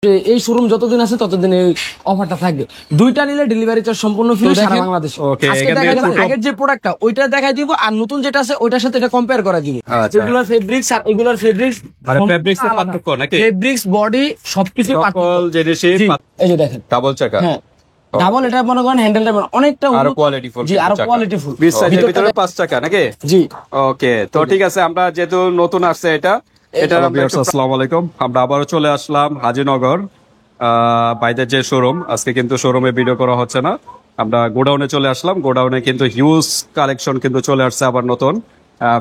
এই শোরুম যতদিন আছে ততদিন এই অফারটা থাকবে। দুইটা নিলে ডেলিভারি চার্জ সম্পূর্ণ ফ্রি সারা বাংলাদেশ। আজকে দেখাই দিব আগের যে প্রোডাক্টটা ওইটা দেখাই দিব, আর নতুন যেটা আছে ওইটার সাথে এটা কম্পেয়ার করা দিব। এগুলার ফেব্রিক্স আর এগুলার ফেব্রিক্স মানে ফেব্রিক্স এর পার্থক্য নাকি? ফেব্রিক্স বডি সবকিছু সকল জিনিসের এই যে দেখেন ডাবল চাকা। হ্যাঁ ডাবল, এটা মনে করেন হ্যান্ডেলটা অনেকটা আরো কোয়ালিটিফুল। জি আরো কোয়ালিটিফুল। 20 সাইজের ভিতরে 5 চাকা নাকি? জি ওকে, তো ঠিক আছে, আমরা যেহেতু নতুন আসছে এটা আসসালামু আলাইকুম। আমরা আবারও চলে আসলাম হাজিনগর বাইদের যে শোরুম, আজকে কিন্তু শোরুমে ভিডিও করা হচ্ছে না, আমরা গোডাউনে চলে আসলাম। গোডাউনে কিন্তু হিউজ কালেকশন কিন্তু চলে আসছে আবার নতুন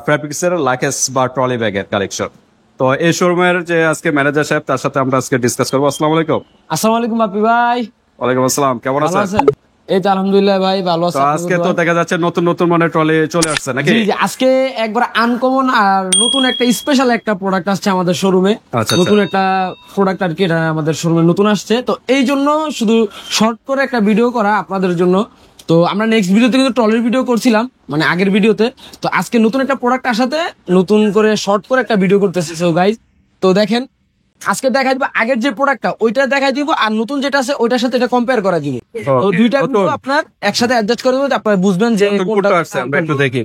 ফ্যাব্রিক্স এর লাকেস বা ট্রলি ব্যাগের কালেকশন। তো এই শোরুমের যে আজকে ম্যানেজার সাহেব, তার সাথে আমরা আজকে ডিসকাস করবো। আসসালামু আলাইকুম। আসসালামু আলাইকুম বাপি ভাই। ওয়ালাইকুম আসসালাম, কেমন ভালো আছেন? আছেন? এই তো আলহামদুলিল্লাহ ভাই ভালো আছি। আজকে তো দেখা যাচ্ছে নতুন নতুন মানে ট্রলি চলে আসছে নাকি? জি জি, আজকে একবার আনকমন আর নতুন একটা স্পেশাল একটা প্রোডাক্ট আসছে আমাদের শোরুমে। নতুন একটা প্রোডাক্ট আর কি, এটা আমাদের শোরুমে নতুন আসছে, তো এই জন্য শুধু শর্ট করে একটা ভিডিও করা আপনাদের জন্য। তো আমরা নেক্সট ভিডিওতে কিন্তু ট্রলির ভিডিও করছিলাম, মানে আগের ভিডিওতে, তো আজকে নতুন একটা প্রোডাক্ট আসাতে নতুন করে শর্ট করে একটা ভিডিও করতেছি। সো গাইজ, তো দেখেন আজকে দেখাই দিব আগের যে প্রোডাক্টটা ওইটা দেখাই দিব, আর নতুন যেটা আছে ওইটার সাথে এটা কম্পেয়ার করা দিব। তো দুইটা কিন্তু আপনার একসাথে অ্যাডজাস্ট করে দেবেন, আপনারা বুঝবেন যে কোনটা আসছে। আমরা একটু দেখি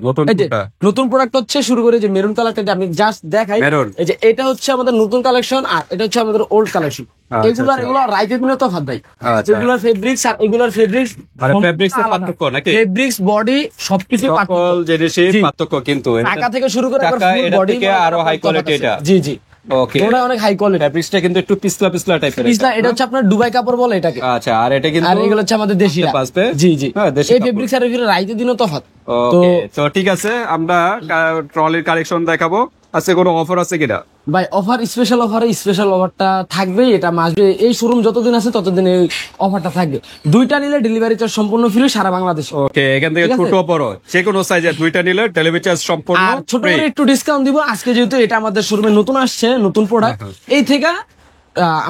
নতুন প্রোডাক্ট হচ্ছে। শুরু করে যে মেরুন কালারটা আমি জাস্ট দেখাই, এই যে এটা হচ্ছে আমাদের নতুন কালেকশন আর এটা হচ্ছে আমাদের ওল্ড কালেকশন। এগুলো রাইটের দিনে তফাৎ ভাই। এগুলোর ফেব্রিক্স আর এগুলোর ফেব্রিক্স মানে ফেব্রিক্স এর পার্থক্য নাকি? ফেব্রিক্স বডি সবকিছু সকল জিনিসের পার্থক্য কিন্তু টাকা থেকে শুরু করে বডি থেকে আরো হাই কোয়ালিটি এটা। জি জি, ওকে, ওটা অনেক হাই কোয়ালিটি। ফেব্রিক্সটা কিন্তু একটু পিছলা পিছলা টাইপের। পিছলা এটা হচ্ছে আপনার দুবাই কাপড় বলে এটাকে। আচ্ছা, আর এটা কিন্তু আর এগুলো হচ্ছে আমাদের দেশি। জি জি, এই ফেব্রিক্স আর এর রাইতের দিনও তফাৎ। ওকে, তো ঠিক আছে, আমরা ট্রলির কালেকশন দেখাবো। আজকে কোনো অফার আছে কিনা ভাই? অফার স্পেশাল অফারটা থাকবে, এটা মাসবে। এই শোরুম যতদিন আছে ততদিন এই অফারটা থাকবে। দুইটা নিলে ডেলিভারি চার্জ সম্পূর্ণ ফ্রি সারা বাংলাদেশ। ওকে, এখান থেকে ছোট বড় যে কোনো সাইজের দুইটা নিলে ডেলিভারি চার্জ সম্পূর্ণ আর ছোট করে একটু ডিসকাউন্ট দিব আজকে, যেহেতু এটা আমাদের শোরুমে নতুন আসছে নতুন প্রোডাক্ট। এই থেকে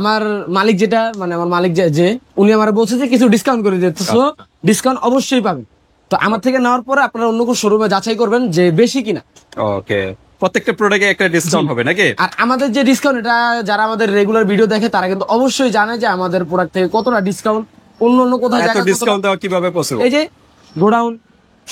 আমার মালিক যেটা, মানে আমার মালিক যে উনি আমার বলছে যে কিছু ডিসকাউন্ট করে দিতে, তো ডিসকাউন্ট অবশ্যই পাবেন। তো আমার থেকে নেওয়ার পরে আপনারা অন্য কোনো শোরুমে যাচাই করবেন যে বেশি কিনা। ওকে, প্রত্যেকটা প্রোডাক্টে একটা ডিসকাউন্ট হবে নাকি? আর আমাদের যে ডিসকাউন্ট, এটা যারা আমাদের রেগুলার ভিডিও দেখে তারা কিন্তু অবশ্যই জানে যে আমাদের প্রোডাক্ট থেকে কতটা ডিসকাউন্ট অন্য কোথাও এত ডিসকাউন্ট দেওয়া কিভাবে পসিবল? এই যে গোডাউন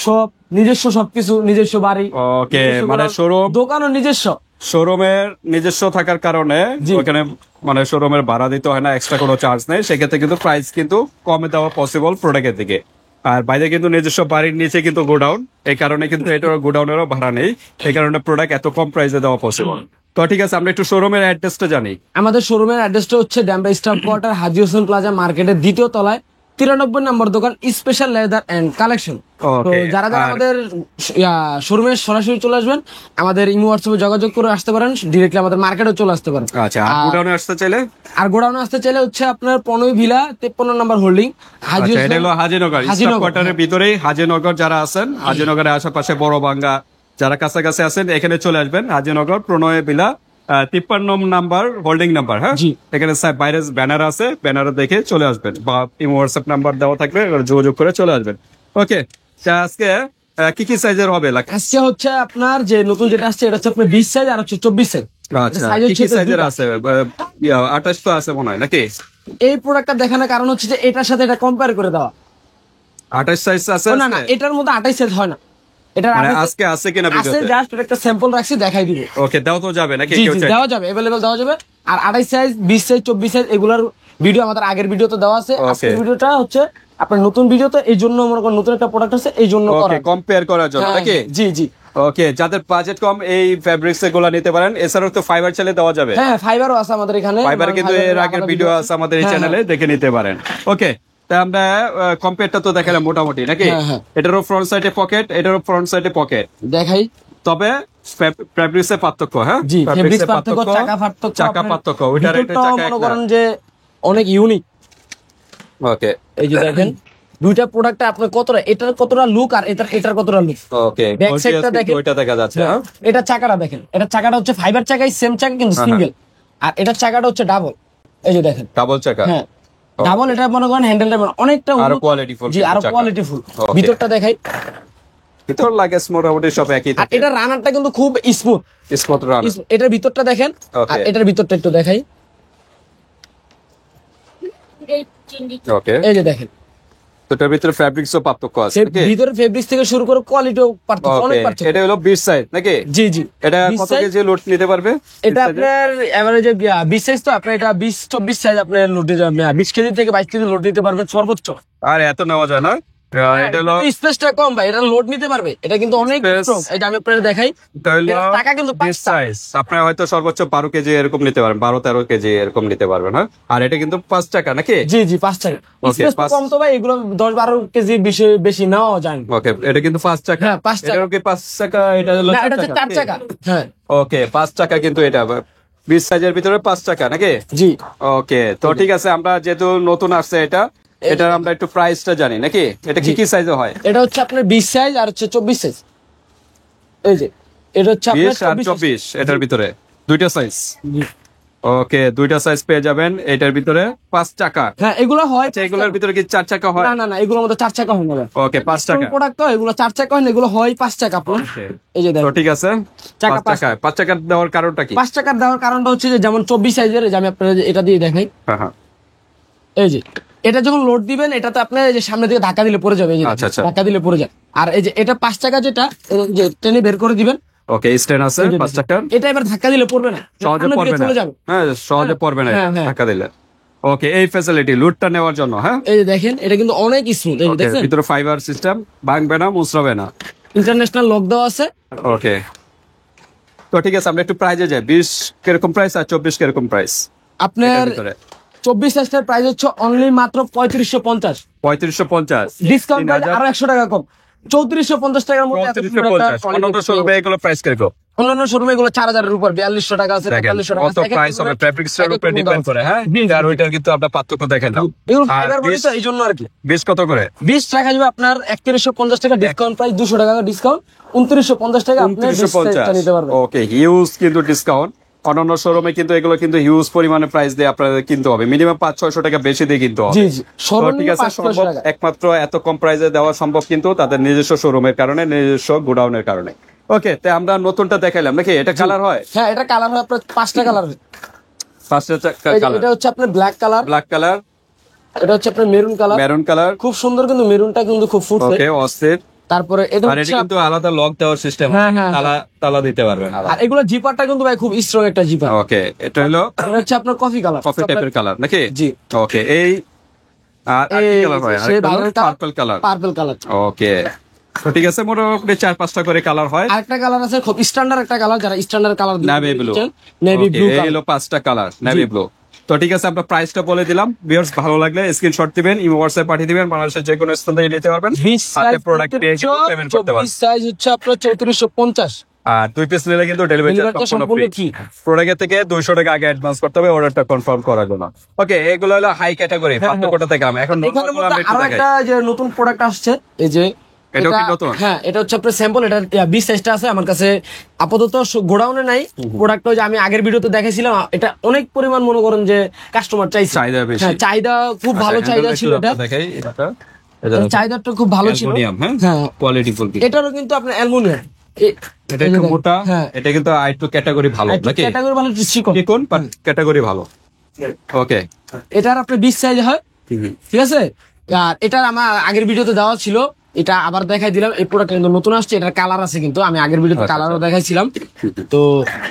সব নিজস্ব, সবকিছু নিজস্ব বাড়ি। ওকে, মানে শোরুম দোকানও নিজস্ব, শোরুমের নিজস্ব থাকার কারণে ওখানে মানে শোরুমের ভাড়া দিতে হয় না, এক্সট্রা কোনো চার্জ নেই। সেক্ষেত্রে কিন্তু প্রাইস কিন্তু কমে দেওয়া পসিবল প্রোডাক্টের দিকে। আর বাইরে কিন্তু নিজস্ব বাড়ির নিচে কিন্তু গোডাউন, এই কারণে কিন্তু এটার গোডাউনেরও ভাড়া নেই, এই কারণে প্রোডাক্ট এত কম প্রাইসে দেওয়া পসিবল। তো ঠিক আছে, আমরা একটু শোরুমের অ্যাড্রেসটা জানি। আমাদের শোরুমের অ্যাড্রেসটা হচ্ছে ড্যামরা স্টাফ কোয়ার্টার, হাজী হোসেন প্লাজা মার্কেটের 2য় তলায় 93 নম্বর দোকান, স্পেশাল লেদার এন্ড কালেকশন। তো যারা আমাদের শোরুমে সরাসরি চলে আসবেন, আমাদের ইমো হোয়াটসঅ্যাপে যোগাযোগ করে আসতে পারেন, ডিরেক্টলি আমাদের মার্কেটে চলে আসতে পারেন। আচ্ছা, আর গোডাউনে আসতে চাইলে হচ্ছে আপনার 15 ভিলা 53 নম্বর হোল্ডিং, এটা হলো হাজীনগর স্টাফ কোয়ার্টারের ভিতরেই। হাজীনগর যারা আছেন, হাজীনগরের আশেপাশে বড় ভাঙ্গা যারা কাছাকাছি আছেন, এখানে চলে আসবেন। Hajinagar 15 villa 53 number holding number. হ্যাঁ, এখানে বাইরে ব্যানার আছে, ব্যানার দেখে চলে আসবেন, বা ইমো হোয়াটসঅ্যাপ নাম্বার দেওয়া থাকবে, যোগাযোগ করে চলে আসবেন। ওকে, আজকে কি কি সাইজের হবে? আজকে হচ্ছে আপনার যে নতুন যেটা আসছে এটা হচ্ছে আপনার 20 সাইজ আর হচ্ছে 24 সাইজ। আচ্ছা, কি কি সাইজের আছে? 28 তো আছে মনে হয় নাকি? এই প্রোডাক্টটা দেখানোর কারণ হচ্ছে যে এটার সাথে এটা কম্পেয়ার করে দেওয়া। 28 সাইজ আছে না না, এটার মধ্যে 28 সাইজ হয় না। এটা মানে আজকে আছে কিনা ভিডিওতে? আছে, জাস্ট একটা স্যাম্পল রাখছি, দেখাই দিব। ওকে, দাও তো যাবে নাকি? জি জি, দেওয়া যাবে, अवेलेबल দেওয়া যাবে। আর 28 সাইজ, 20 সাইজ, 24 সাইজ এগুলার ভিডিও আমাদের আগের ভিডিওতে দেওয়া আছে। আজকের ভিডিওটা হচ্ছে আপনার নতুন ভিডিওতে, এই জন্য মনে করেন নতুন একটা প্রোডাক্ট আছে, এই জন্য করা, কম্পেয়ার করার জন্য নাকি? জি জি। ওকে, যাদের বাজেট কম এই ফেব্রিক্স এগুলো নিতে পারেন। এছাড়াও তো ফাইবার চাইলে দেওয়া যাবে। হ্যাঁ, ফাইবারও আছে আমাদের এখানে। ফাইবার কিন্তু এর আগের ভিডিও আছে আমাদের এই চ্যানেলে, দেখে নিতে পারেন। ওকে, তা আমরা কম্পেয়ারটা তো দেখালাম মোটামুটি নাকি? এটারও ফ্রন্ট সাইডে পকেট, এটারও ফ্রন্ট সাইডে পকেট দেখাই। তবে ফেব্রিক্সের পার্থক্য, হ্যাঁ জি, ফেব্রিক্স পার্থক্য, চাকা পার্থক্য, ওইটার একটা চাকা মনে করেন যে অনেক ইউনিক। ওকে, এই যে দেখেন দুইটা প্রোডাক্টটা আপনার কতটা, এটার কতটা লুক আর এটার কতটা লুক। ওকে, ব্যাক সাইডটা দেখেন, ওইটা দেখা যাচ্ছে। এটা চাকাটা দেখেন, এটা চাকাটা হচ্ছে ফাইবার চাকাই, সেম চাকা কিন্তু সিঙ্গেল। আর এটার চাকাটা হচ্ছে ডাবল। এই যে দেখেন ডাবল চাকা। হ্যাঁ, ডাবল। এটা মনে করেন হ্যান্ডেলটা অনেকটা আরো কোয়ালিটিফুল। জি, আরো কোয়ালিটিফুল। ভিতরটা দেখাই, ভিতর লাগে মোটামুটি সব একই থাকে। এটা রানারটা কিন্তু খুব স্মুথ রানার। এটার ভিতরটা দেখেন, আর এটার ভিতরটা একটু দেখাই। ওকে, এই যে দেখেন তো এটার ভিতরে ফ্যাব্রিক্সও পার্থক্য আছে নাকি? ভিতরে ফেব্রিক্স থেকে শুরু করে কোয়ালিটিও পার্থক্য, অনেক ওকে, পার্থক্য। এটা হলো 20 সাইজ নাকি? জি জি, এটা 20 কত size? কেজি লোড নিতে পারবে? এটা আপনার এভারেজে 20 সাইজ, তো আপনার এটা 20-24 সাইজ আপনার লোড দিতে পারবেন, 20 কেজি থেকে 22 কেজি লোড দিতে পারবেন সর্বোচ্চ। আর এত নেওয়া যায় না? এটা হলো স্পেসটা কম ভাই, এটা লোড নিতে পারবে, এটা কিন্তু অনেক Space- strong। এটা আমি আপনাদের দেখাই, এটা হলো টাকা কিন্তু 20 সাইজ। আপনার হয়তো সর্বোচ্চ 12 কেজি এরকম নিতে পারবেন, 12-13 কেজি এরকম নিতে পারবেন। হ্যাঁ, আর এটা কিন্তু 5 টাকা নাকি? জি জি 5 টাকা। Okay, স্পেস পাঁচ- কম তো ভাই, এগুলো 10-12 কেজি বেশি বেশি নেওয়া যায় না। ওকে, এটা কিন্তু 5 টাকা। হ্যাঁ, 5 টাকা। এটা কি 5 টাকা? এটা হলো না, 4 এটা হচ্ছে 4 টাকা। হ্যাঁ ওকে, 5 টাকা কিন্তু এটা 20 সাইজের ভিতরে 5 টাকা নাকি? জি, ওকে, তো ঠিক আছে, আমরা যেহেতু নতুন আসছে এটা আমরা একটু প্রাইসটা জানি নাকি? এটা কি কি সাইজে হয়? এটা হচ্ছে আপনার 20 সাইজ আর হচ্ছে 24 সাইজ। এই যে এটা হচ্ছে আপনার 20 আর 24 এটার ভিতরে দুইটা সাইজ। ওকে, দুইটা সাইজ পেয়ে যাবেন এটার ভিতরে 5 টাকা। হ্যাঁ, এগুলো হয়। আচ্ছা, এগুলোর ভিতরে কি 4 টাকা হয়? না না না, এগুলোর মধ্যে 4 টাকা হয় না। ওকে, 5 টাকা। প্রোডাক্ট তো এগুলো 4 টাকা হয় না, এগুলো হয় 5 টাকা আপনার। এই যে তো দেখেন ঠিক আছে, টাকা 5 টাকা। 5 টাকা দেওয়ার কারণটা কি? 5 টাকার দেওয়ার কারণটা হচ্ছে যে যেমন 24 সাইজের, যে আমি আপনাদের এটা দিয়ে দেখাই। হ্যাঁ হ্যাঁ, এই যে এটা যখন লোড দিবেন, এটাতে আপনার এই যে সামনে দিকে ধাক্কা দিলে পড়ে যাবে, এই যে আচ্ছা, আচ্ছা। ধাক্কা দিলে পড়ে যায়। আর এই যে এটা 5 টাকা, যেটা এই যে টেনে বের করে দিবেন, ওকে, স্ট্যান্ড আছে এই যে 5 টাকার। এটা এবার ধাক্কা দিলে পড়বে না, সহজে সামনের দিকে পড়বে না। চলে যাবে। হ্যাঁ, সহজে পড়বে না হ্যাঁ, হ্যাঁ। টাকা দিলে। ওকে, এই ফ্যাসিলিটি লুটটা নেওয়ার জন্য। হ্যাঁ, এই যে দেখেন এটা কিন্তু অনেক স্মুথ, এই যে ওকে, দেখছেন ভিতরে ফাইবার সিস্টেম, ভাঙবে না, মুচড়াবে না। ইন্টারন্যাশনাল লক দেওয়া আছে। ওকে, তো ঠিক আছে, আমরা একটু প্রাইজে যাই। 20 কিরকম প্রাইস আর 24 কিরকম প্রাইস? আপনার ভিতরে 24 সাইজটার প্রাইস হচ্ছে অনলি মাত্র 3550। 3550। ডিসকাউন্ট আরো 100 টাকা কম, 3450 টাকার মধ্যে এত সুন্দর একটা 3550। অন্যান্য quality শোরুমে এগুলো প্রাইস কিরকম? অন্যান্য শোরুমে এগুলো 4000 এর উপর, 4200 টাকা আছে, দেখেন 4300 টাকা কত আছে। প্রাইস হবে, ফ্যাব্রিক্সের উপরে ডিপেন্ড করে। হ্যাঁ, আর ওইটার কিন্তু আমরা পার্থক্য দেখেন না। এগুলো আর ফাইবার বডি তো, এই জন্য আর কি 20 কত করে? 20 টাকা যাবে আপনার 3150 টাকা ডিসকাউন্ট প্রাইস, 200 টাকা ডিসকাউন্ট, 2950 টাকা আপনি 2950। নিতে পারবেন। ওকে, হিউজ কিন্তু ডিসকাউন্ট। অন্যান্য শোরুমে কিন্তু এগুলো কিন্তু হিউজ পরিমাণে প্রাইস দিয়ে আপনাদের কিনতে হবে, মিনিমাম 500-600 টাকা বেশি দিয়ে কিনতে হবে। জি জি, তো সর্বনিম্ন ঠিক আছে, 500 সম্ভব টাকা। একমাত্র এত কম প্রাইসে দেওয়া সম্ভব কিন্তু তাদের নিজস্ব শোরুমের কারণে, নিজস্ব গোডাউনের কারণে। ওকে, তো আমরা নতুনটা দেখাইলাম নাকি? এটা কালার হয় হ্যাঁ, এটা কালার হয় আপনার 5টা কালার। 5টা কালার। এটা হচ্ছে আপনার ব্ল্যাক কালার, ব্ল্যাক কালার, এটা হচ্ছে আপনার মেরুন কালার, মেরুন কালার। খুব সুন্দর, কিন্তু মেরুনটা কিন্তু খুব ফুটছে। ওকে, অস্থির। তারপরে এটা আর এটা হচ্ছে কিন্তু আলাদা লক দেওয়ার সিস্টেম, হ্যাঁ, হ্যাঁ, তালা দিতে পারবেন। আর এগুলো জিপারটা কিন্তু ভাই খুব স্ট্রং একটা জিপার। ওকে, এটা হলো এটা হচ্ছে আপনার কফি কালার, কফি টাইপের কালার নাকি? জি। ওকে, এই আর কি কালার হয়? Purple colour. Purple colour. Okay, তো ঠিক আছে, মোটামুটি 4-5টা করে কালার হয়। আরেকটা কালার আছে খুব স্ট্যান্ডার্ড একটা কালার, যারা standard colour navy blue. Navy blue এই হলো 5টা কালার নেভি ব্লু। তো ঠিক আছে, আমরা প্রাইসটা বলে দিলাম। ভিউয়ার্স, ভালো লাগলে স্ক্রিনশট দিবেন, ইমো হোয়াটসঅ্যাপ পাঠিয়ে দিবেন, বাংলাদেশের যে কোনো স্থান থেকে নিতে পারবেন। 20 হাতে সাইজ প্রোডাক্ট পেয়ে পেমেন্ট করতে পারবেন। 24 সাইজ হচ্ছে আপনার 3450। আর 2 পিস নিলে কিন্তু ডেলিভারি চার্জ ডেলিভারিটা সম্পূর্ণ সম্পূর্ণ ফ্রি। ফ্রি। প্রোডাক্টের থেকে 200 টাকা আগে অ্যাডভান্স করতে হবে অর্ডারটা কনফার্ম করার জন্য। ওকে, এগুলো হলো হাই ক্যাটাগরি, পার্থক্যটা দেখলাম। এখন এখানের নরমালগুলো মধ্যে আমরা একটু আরো দেখাই। একটা যে নতুন প্রোডাক্ট আসছে, এই যে এটাও কি নতুন? হ্যাঁ, এটা হচ্ছে আপনার স্যাম্পল, এটা 20 সাইজটা আছে আমার কাছে আপাতত, গোডাউনে নাই প্রোডাক্টটা। যে আমি আগের ভিডিওতে দেখাইছিলাম, এটা অনেক পরিমাণ মনে করেন যে কাস্টমার চাইছে, চাহিদা বেশি। হ্যাঁ, চাহিদা খুব ভালো আচ্ছা, চাহিদা হ্যান্ডেলটা ছিল একটু এটা, দেখাই। চাহিদাটা খুব ভালো ছিল। অ্যালুমিনিয়াম, হ্যাঁ, হ্যাঁ, কোয়ালিটি ফুল। এটারও কিন্তু আপনার অ্যালুমিনিয়াম, এটা একটু মোটা। হ্যাঁ, এটা কিন্তু আইটু ক্যাটাগরি ভালো নাকি? ক্যাটাগরি ভালো, একটু চিকন। চিকন বাট ক্যাটাগরি ভালো। ওকে, এটার আপনার 20 সাইজ হয়, ঠিক আছে। আর এটার আমার আগের ভিডিওতে দেওয়া ছিল, এটা আবার দেখাই দিলাম। এই প্রোডাক্ট কিন্তু নতুন আসছে, এটার কালার আছে, কিন্তু আমি আগের ভিডিওতে কালারও দেখাইছিলাম। তো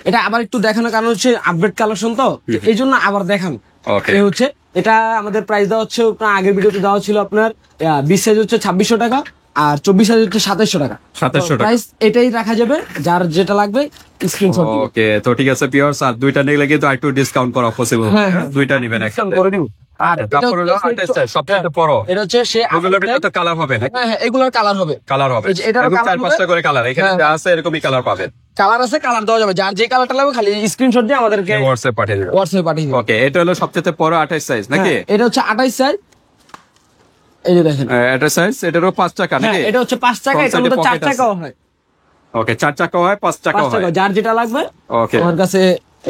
এটা আবার একটু দেখানোর কারণ হচ্ছে আপডেট কালেকশন, তো এই জন্য আবার দেখান। ওকে, এই হচ্ছে এটা আমাদের প্রাইস দেওয়া হচ্ছে, আপনার আগের ভিডিওতে দেওয়া ছিল আপনার 20 সাইজ হচ্ছে 2600 টাকা, আর 24 সাইজ হচ্ছে 2700 টাকা। 2700 টাকা। প্রাইস এটাই রাখা যাবে, যার যেটা লাগবে স্ক্রিনশট দিবেন। ওকে, তো ঠিক আছে পিওর্স, আর দুইটা নিলে কিন্তু একটু ডিসকাউন্ট করা পসিবল। হ্যাঁ, হ্যাঁ। দুইটা নিবেন ডিসকাউন্ট একসাথে। করে দিব। আর তারপর হলো আর্টিস্ট সবচেয়ে বড়, এটা হচ্ছে সে ওগুলোর ভিতরে তো কালার হবে না? হ্যাঁ, হ্যাঁ, এগুলোর কালার হবে, কালার হবে, এই যে এটারও এরকম colour 4-5টা হবে। করে কালার এখানে হ্যাঁ। যা আছে এরকমই কালার পাবেন। কালার আছে, কালার দেওয়া যাবে, যার যে কালারটা লাগবে খালি স্ক্রিনশট দিয়ে আমাদেরকে হোয়াটসঅ্যাপ পাঠিয়ে দিবেন। হোয়াটসঅ্যাপে পাঠিয়ে দিবেন। ওকে, এটা হলো সবচেয়ে বড় 28 সাইজ নাকি? হ্যাঁ, এটা হচ্ছে 28 সাইজ, এই যে দেখেন। এটা সাইজ, এটারও 5 টাকা হ্যাঁ, নাকি? এটা হচ্ছে 5 টাকা, Front এটার side এ মধ্যে 4 pocket আছে। টাকাও হয়। ওকে, 4 টাকা হয়, 5 টাকা 5 হয়। টাকা, যার যেটা লাগবে। ওকে, আমার কাছে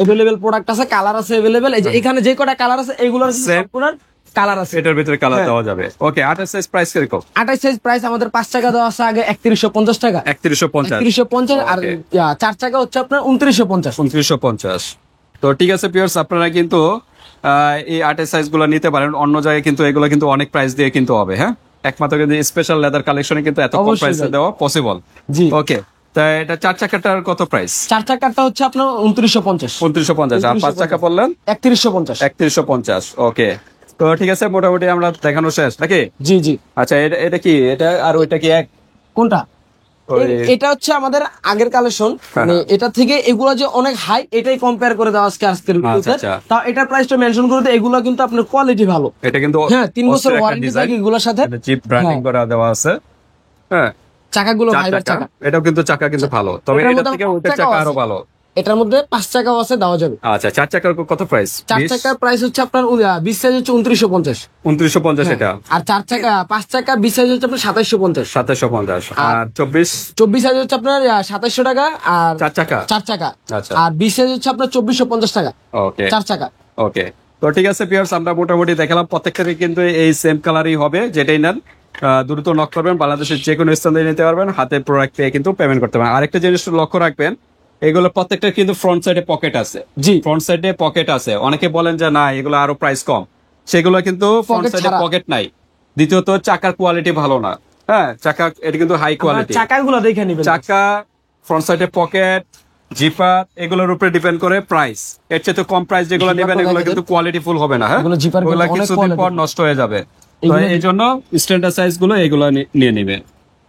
अवेलेबल প্রোডাক্ট আছে, কালার আছে अवेलेबल। এই যে এখানে যে কটা কালার আছে এগুলোর Same. সবগুলোর কালার আছে। এটার ভিতরে কালার হ্যাঁ। দেওয়া যাবে। ওকে, 28 সাইজ প্রাইস কিরকম? 28 সাইজ প্রাইস আমাদের 5 টাকা দেওয়া আছে আগে, 3150 টাকা। 3150। 3150, আর Okay. 4 টাকা হচ্ছে আপনার 2950। 2950। তো ঠিক আছে পিওর্স, আপনারা কিন্তু এই আর্টের সাইজ গুলো নিতে পারেন। অন্য জায়গায় কিন্তু এগুলো কিন্তু অনেক প্রাইস দিয়ে কিনতে হবে। হ্যাঁ, একমাত্র কিন্তু স্পেশাল লেদার কালেকশনে কিন্তু এত কম অবশ্যই প্রাইসে ভাই। দেওয়া পসিবল। জি। ওকে, তা এটা 4 চাকাটার কত প্রাইস? 4 চাকারটা হচ্ছে আপনার 2950। 2950। আর 5 চাকা বললেন 3150। 3150। ওকে, তো ঠিক আছে, মোটামুটি আমরা দেখানো শেষ নাকি? জি জি। আচ্ছা, এটা কি, এটা আর ওইটা কি এক? কোনটা? ওই- এটা হচ্ছে আমাদের আগের কালেকশন, মানে এটা থেকে এগুলো যে অনেক হাই, এটাই কম্পেয়ার করে দেওয়া আজকের ভিডিওতে। আচ্ছা। তাও এটার প্রাইসটা মেনশন করে দেয়, এগুলো কিন্তু আপনার কোয়ালিটি ভালো। এটা কিন্তু হ্যাঁ, 3 বছর অস্থির একটা ওয়ারেন্টি design। থাকে এগুলোর সাথে। এটা জিপ ব্র্যান্ডিং হ্যাঁ। করা দেওয়া আছে। হ্যাঁ, চাকাগুলো 4 ভাইবার চাকা। চাকা। এটাও কিন্তু চাকা কিন্তু ভালো, তবে এটার এটা মধ্যে থেকে 5 ওইটার চাকাও চাকা আরো আছে। ভালো। এটার মধ্যে 5 চাকাও আছে, দেওয়া যাবে। আচ্ছা, 4 চাকার কত প্রাইস? 4 চাকার প্রাইস হচ্ছে আপনার 20 সাইজ হচ্ছে 2950। 2950 এটা। আর 5 চাকা 20 সাইজ হচ্ছে আপনার 2750। 2750। আর 24 24 সাইজ হচ্ছে আপনার 2700 টাকা। আর 4 চাকা। 4 চাকা। আচ্ছা। আর 20 সাইজ হচ্ছে আপনার 2450 টাকা। ওকে 4 চাকা। ওকে, তো ঠিক আছে পিয়ার্স, আমরা মোটামুটি দেখালাম। প্রত্যেকটারই কিন্তু এই সেম কালারই হবে, যেটাই নেন দ্রুত নক করবেন। বাংলাদেশের যে কোনো স্থান থেকে নিতে পারবেন, হাতে প্রোডাক্ট পেয়ে কিন্তু পেমেন্ট করতে পারবেন। আরেকটা জিনিস লক্ষ্য রাখবেন, এগুলো প্রত্যেকটা কিন্তু ফ্রন্ট সাইডে পকেট আছে। জি। ফ্রন্ট সাইডে পকেট আছে। অনেকে বলেন যে না, এগুলো আরো প্রাইস কম, সেগুলো কিন্তু ফ্রন্ট Pocket সাইডে ছাড়া। পকেট নাই। দ্বিতীয়ত, চাকার কোয়ালিটি ভালো না। হ্যাঁ, চাকা এটা কিন্তু হাই কোয়ালিটি। চাকাগুলো দেখে নিবেন। চাকা, ফ্রন্ট সাইডে পকেট, জিপার, এগুলোর উপরে ডিপেন্ড করে প্রাইস। এর চেয়ে তো কম প্রাইস যেগুলো জিপার নেবেন, তো এগুলো দেখেন। কিন্তু কোয়ালিটি ফুল হবে না। হ্যাঁ, এগুলো জিপার গুলো ওগুলো অনেক কিছুদিন পর quality। নষ্ট হয়ে যাবে। তো এগুলো- এই জন্য স্ট্যান্ডার্ড সাইজ গুলো এগুলো নিয়ে নেবেন,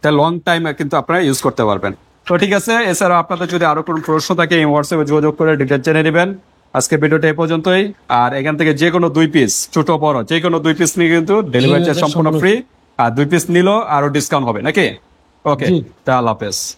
তা লং টাইম কিন্তু আপনারা ইউজ করতে পারবেন। তো ঠিক আছে, এছাড়াও আপনাদের যদি আরো কোনো প্রশ্ন থাকে এই হোয়াটসঅ্যাপে যোগাযোগ করে ডিটেল জেনে নেবেন। আজকে ভিডিওটা এই পর্যন্তই। আর এখান থেকে যে কোনো 2 পিস, ছোট বড় যে কোনো 2 পিস নিয়ে কিন্তু ডেলিভারি চার্জ সম্পূর্ণ ফ্রি। আর 2 পিস নিলেও আরো ডিসকাউন্ট হবে নাকি? ওকে, জি। তা আল্লাহ হাফেজ।